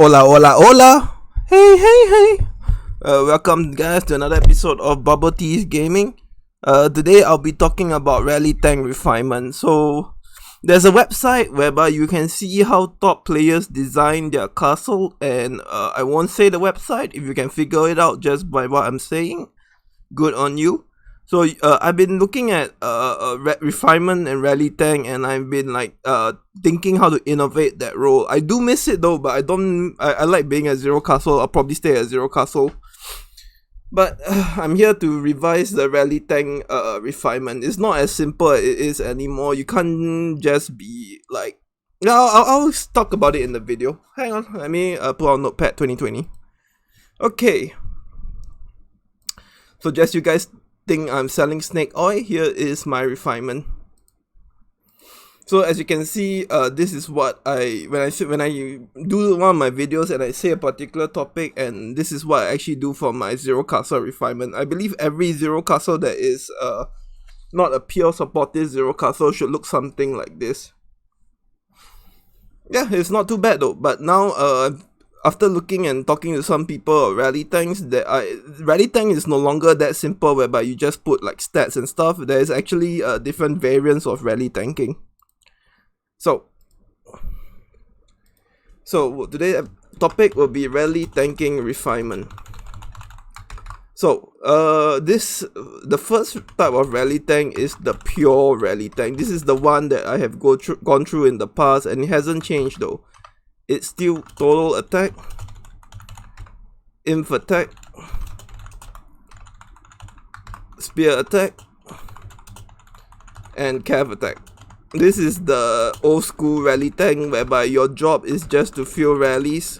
Hola, hola, hola! Hey, hey, hey! Welcome, guys, to another episode of BubbleteaS Gaming. Today I'll be talking about Rallytank Refinement. So, there's a website whereby you can see how top players design their castle, and I won't say the website. If you can figure it out just by what I'm saying, good on you. So I've been looking at Refinement and Rallytank, and I've been thinking how to innovate that role. I do miss it though, but I like being at Zero Castle. I'll probably stay at Zero Castle. But I'm here to revise the Rallytank Refinement. It's not as simple as it is anymore. You can't just be like... I'll talk about it in the video. Hang on, let me pull out Notepad 2020. Okay. So just you guys think I'm selling snake oil, here is my refinement. So as you can see, this is what when I do one of my videos and I say a particular topic, and this is what I actually do for my Zero Castle refinement. I believe every Zero Castle that is not a pure supportive Zero Castle should look something like this. Yeah, it's not too bad though, but now after looking and talking to some people about Rallytanks, Rallytank is no longer that simple whereby you just put like stats and stuff. There is actually different variants of Rallytanking. So today's topic will be Rallytanking Refinement. So the first type of Rallytank is the pure Rallytank. This is the one that I have gone through in the past, and it hasn't changed though. It's still total attack, inf attack, spear attack, and cav attack. This is the old school Rallytank whereby your job is just to fill rallies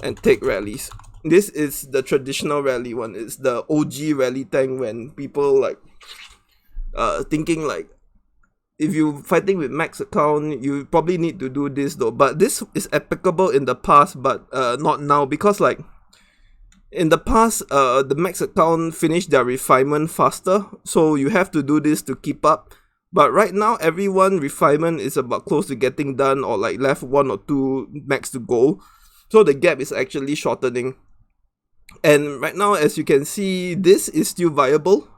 and take rallies. This is the traditional rally one. It's the OG Rallytank when people like thinking like, if you're fighting with max account, you probably need to do this though. But this is applicable in the past, but not now, because like in the past, the max account finished their refinement faster, so you have to do this to keep up. But right now, everyone refinement is about close to getting done, or like left 1 or 2 max to go. So the gap is actually shortening. And right now, as you can see, this is still viable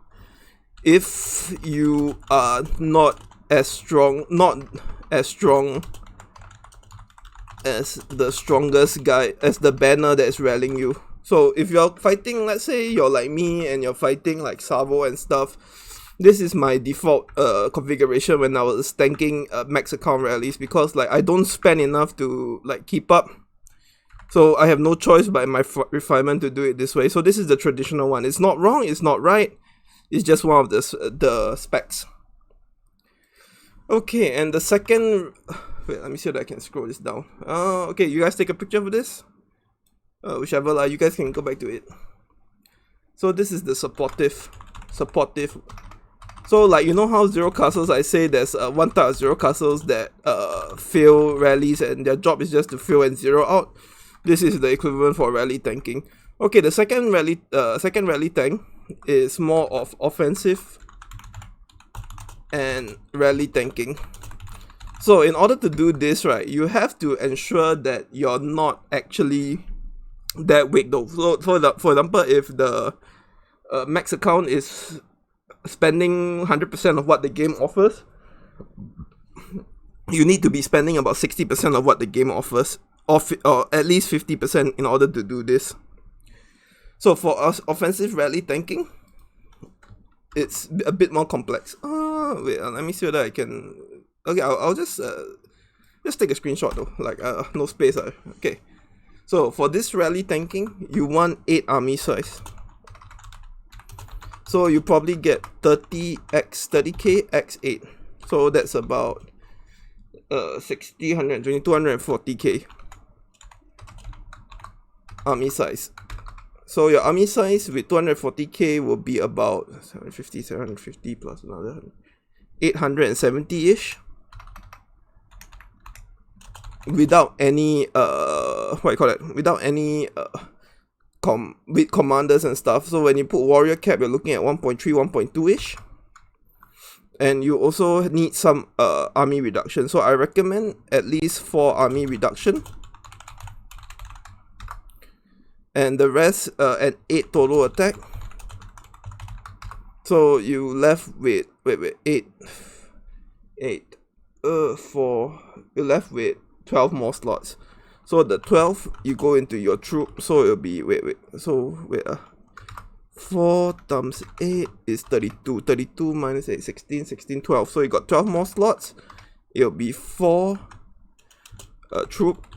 if you are not as strong as the strongest guy, as the banner that's rallying you. So if you're fighting, let's say you're like me and you're fighting like Savo and stuff, this is my default configuration when I was tanking max account rallies, because like I don't spend enough to like keep up. So I have no choice but in my refinement to do it this way. So this is the traditional one. It's not wrong, it's not right, it's just one of the specs. Okay, and the second... Wait, let me see if I can scroll this down. Okay, you guys take a picture of this? Whichever, you guys can go back to it. So this is the supportive. So like, you know how Zero Castles, I say there's one type of Zero Castles that fail rallies and their job is just to fail and zero out? This is the equivalent for rally tanking. Okay, the second rally tank is more of offensive and rally tanking. So in order to do this, right, you have to ensure that you're not actually that weak though. So for example, if the max account is spending 100% of what the game offers, you need to be spending about 60% of what the game offers, or at least 50% in order to do this. So for us, offensive rally tanking, it's a bit more complex. Wait, let me see whether I can... Okay, I'll just take a screenshot though, like no space. Okay, so for this rally tanking, you want 8 army size. So you probably get 30k x 8. So that's about 60, 120, 240k army size. So your army size with 240k will be about 750 plus another 870-ish. Without any without any with commanders and stuff. So when you put warrior cap, you're looking at 1.3, 1.2-ish. And you also need some army reduction. So I recommend at least 4 army reduction. and the rest at 8 total attack. So you left with 8 4, you're left with 12 more slots. So the 12 you go into your troop, so it'll be 4 times 8 is 32. 32 minus 8, 16, 16, 12. So you got 12 more slots. It'll be 4 troop,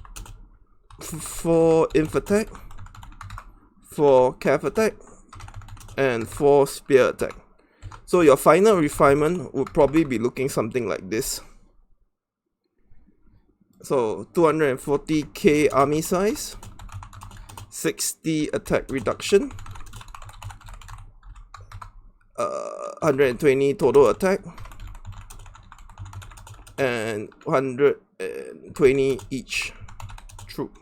4 inf attack, 4 cav attack, and 4 spear attack. So your final refinement would probably be looking something like this. So 240k army size, 60 attack reduction, 120 total attack, and 120 each troop.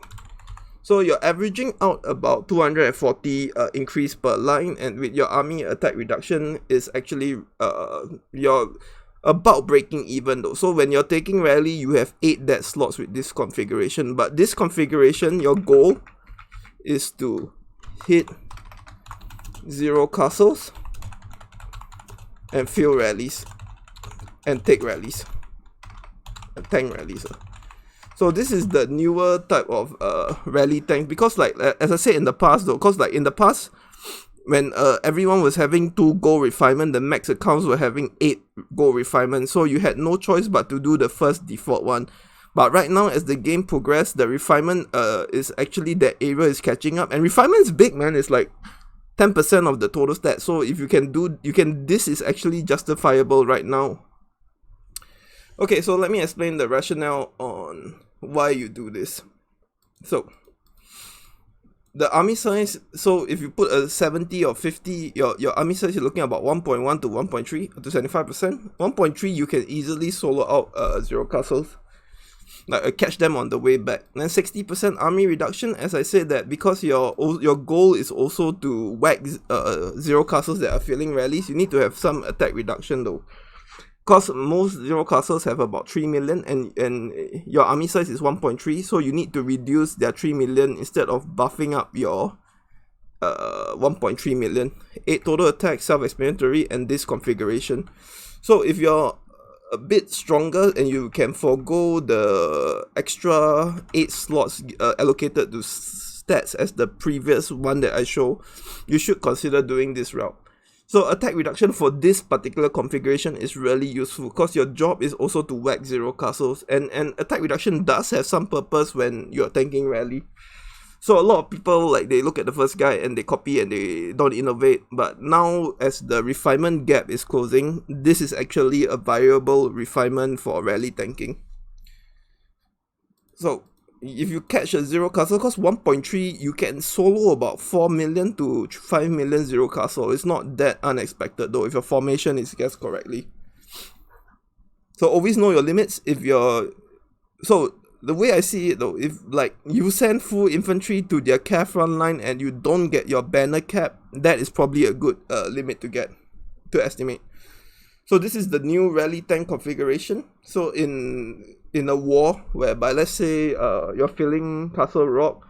So you're averaging out about 240 increase per line, and with your army attack reduction is actually you're about breaking even though. So when you're taking rally, you have 8 dead slots with this configuration, but this configuration, your goal is to hit 0 castles and fill rallies and take rallies, tank rallies. So this is the newer type of rally tank, because like as I said in the past though, because like in the past when everyone was having 2 gold refinement, the max accounts were having 8 gold refinement, so you had no choice but to do the first default one. But right now, as the game progressed, the refinement is actually, that area is catching up, and refinement is big, man. It's like 10% of the total stat. So if you can do, this is actually justifiable right now. Okay, so let me explain the rationale on why you do this. So the army size, so if you put a 70 or 50, your army size, you're looking about 1.1 to 1.3 to 75%. 1.3 you can easily solo out 0 castles, like catch them on the way back. Then 60% army reduction, as I said, that because your goal is also to whack 0 castles that are filling rallies, you need to have some attack reduction though. Because most 0 castles have about 3 million, and your army size is 1.3, so you need to reduce their 3 million instead of buffing up your 1.3 million. 8 total attack, self-explanatory, and this configuration. So if you're a bit stronger and you can forego the extra 8 slots allocated to stats as the previous one that I show, you should consider doing this route. So attack reduction for this particular configuration is really useful, because your job is also to whack 0 castles, and attack reduction does have some purpose when you're tanking rally. So a lot of people, like, they look at the first guy and they copy and they don't innovate, but now as the refinement gap is closing, this is actually a viable refinement for rally tanking. So if you catch a 0 castle, because 1.3 you can solo about 4 million to 5 million 0 castle. It's not that unexpected though, if your formation is guessed correctly. So always know your limits. If you're, so the way I see it though, if like you send full infantry to their cav front line and you don't get your banner cap, that is probably a good limit to estimate. So this is the new rally tank configuration. So in a war whereby, let's say you're filling Castle Rock,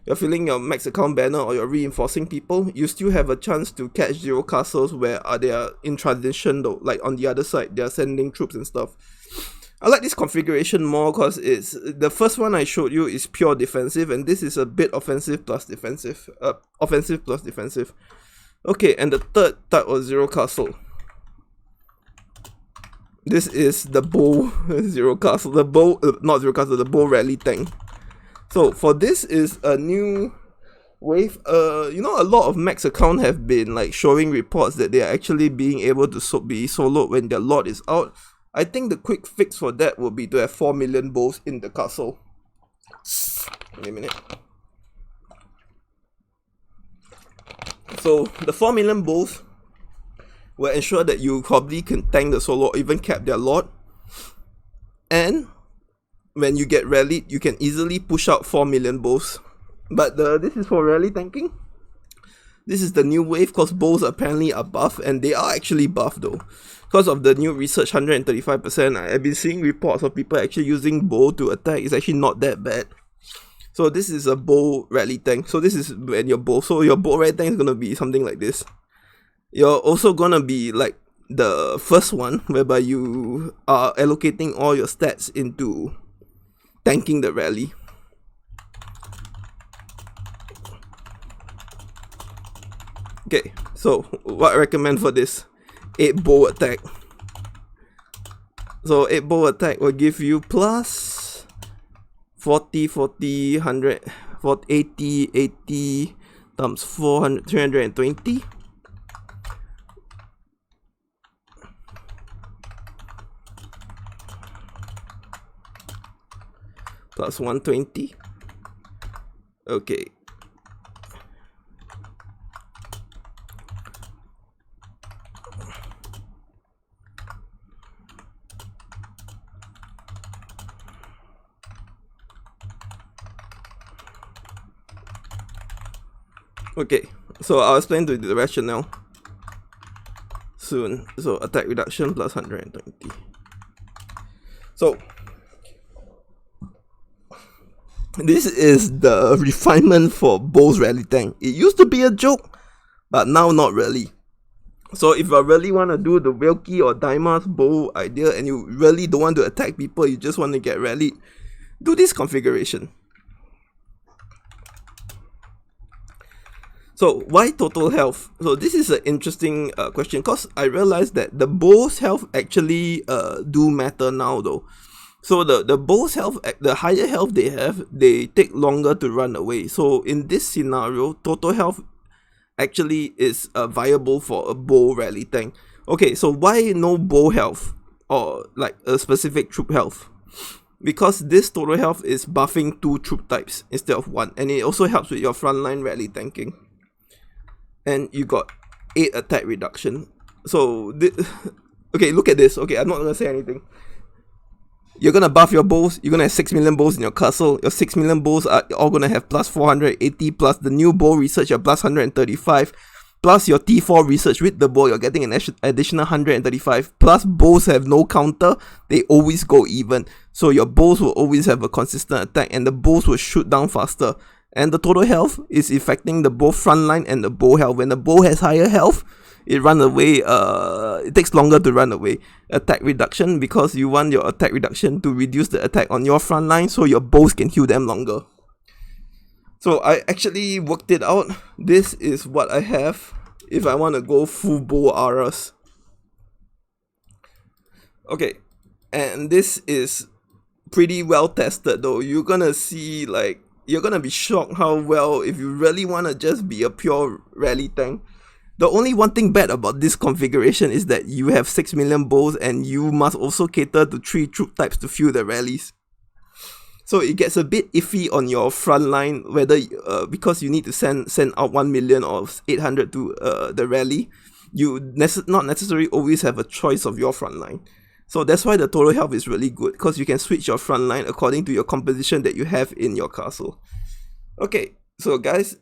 you're filling your max account banner, or you're reinforcing people, you still have a chance to catch 0 castles where they are in transition though, like on the other side, they're sending troops and stuff. I like this configuration more because it's, the first one I showed you is pure defensive, and this is a bit offensive plus defensive. Offensive plus defensive. Okay, and the third type of 0 castle. This is the bow 0 castle, the bow, not 0 castle, the bow rally tank. So for this is a new wave. You know, a lot of max account have been like showing reports that they are actually being able to be soloed when their lot is out. I think the quick fix for that will be to have 4 million bows in the castle. Wait a minute. So the 4 million bows will ensure that you probably can tank the solo or even cap their lot. And when you get rallied, you can easily push out 4 million bows. But this is for rally tanking. This is the new wave, because bows apparently are buff, and they are actually buff though. Because of the new research, 135%, I've been seeing reports of people actually using bow to attack. It's actually not that bad. So this is a bow rally tank. So this is when your bow. So your bow rally tank is gonna be something like this. You're also gonna be like the first one, whereby you are allocating all your stats into tanking the rally. Okay, so what I recommend for this 8 bow attack. So 8 bow attack will give you plus 40, 40, 100, 40, 80, 80 times 400, 320. Plus 120. Okay. Okay, so I'll explain to you the rationale soon. So attack reduction plus 120. So this is the refinement for Bow's Rallytank. It used to be a joke, but now not really. So if you really want to do the WiC or Daima's bow idea and you really don't want to attack people, you just want to get rallied, do this configuration. So why total health? So this is an interesting question, because I realized that the bow's health actually do matter now though. So the bow's health, the higher health they have, they take longer to run away. So in this scenario, total health actually is viable for a bow rally tank. Okay, so why no bow health or like a specific troop health? Because this total health is buffing 2 troop types instead of 1, and it also helps with your frontline rally tanking. And you got 8 attack reduction. So okay, look at this. Okay, I'm not gonna say anything. You're gonna buff your bows. You're gonna have 6 million bows in your castle. Your 6 million bows are all gonna have plus 480, plus the new bow research, your plus 135, plus your T4 research with the bow, you're getting an additional 135, plus bows have no counter, they always go even. So your bows will always have a consistent attack, and the bows will shoot down faster. And the total health is affecting the bow frontline and the bow health. When the bow has higher health, it runs away, it takes longer to run away. Attack reduction, because you want your attack reduction to reduce the attack on your frontline so your bows can heal them longer. So I actually worked it out. This is what I have if I want to go full bow auras. Okay, and this is pretty well tested though. You're gonna see, like, you're gonna be shocked how well, if you really want to just be a pure rally tank. The only one thing bad about this configuration is that you have 6 million bows and you must also cater to 3 troop types to fuel the rallies. So it gets a bit iffy on your front line, whether because you need to send out 1 million or 800 to the rally, you not necessarily always have a choice of your front line. So that's why the total health is really good, because you can switch your front line according to your composition that you have in your castle. Okay, so guys,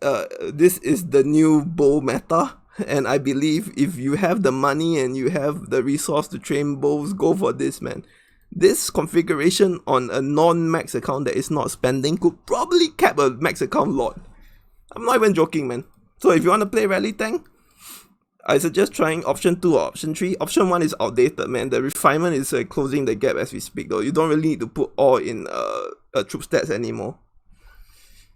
this is the new bow meta, and I believe if you have the money and you have the resource to train bows, go for this, man. This configuration on a non-max account that is not spending could probably cap a max account lot. I'm not even joking, man. So if you want to play rally tank, I suggest trying option 2 or option 3. Option 1 is outdated, man. The refinement is closing the gap as we speak though. You don't really need to put all in troop stats anymore.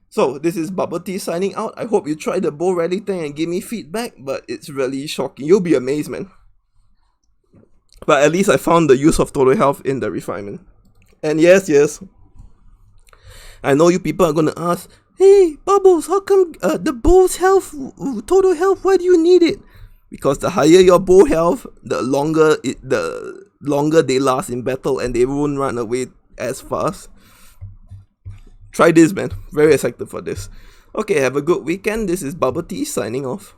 So this is BubbleteaS signing out. I hope you try the bow rally tank and give me feedback, but it's really shocking. You'll be amazed, man. But at least I found the use of total health in the refinement. And yes, I know you people are gonna ask, hey Bubbles, how come the bow's health, total health, why do you need it? Because the higher your bow health, the longer they last in battle and they won't run away as fast. Try this, man. Very excited for this. Okay, have a good weekend. This is BubbleteaS signing off.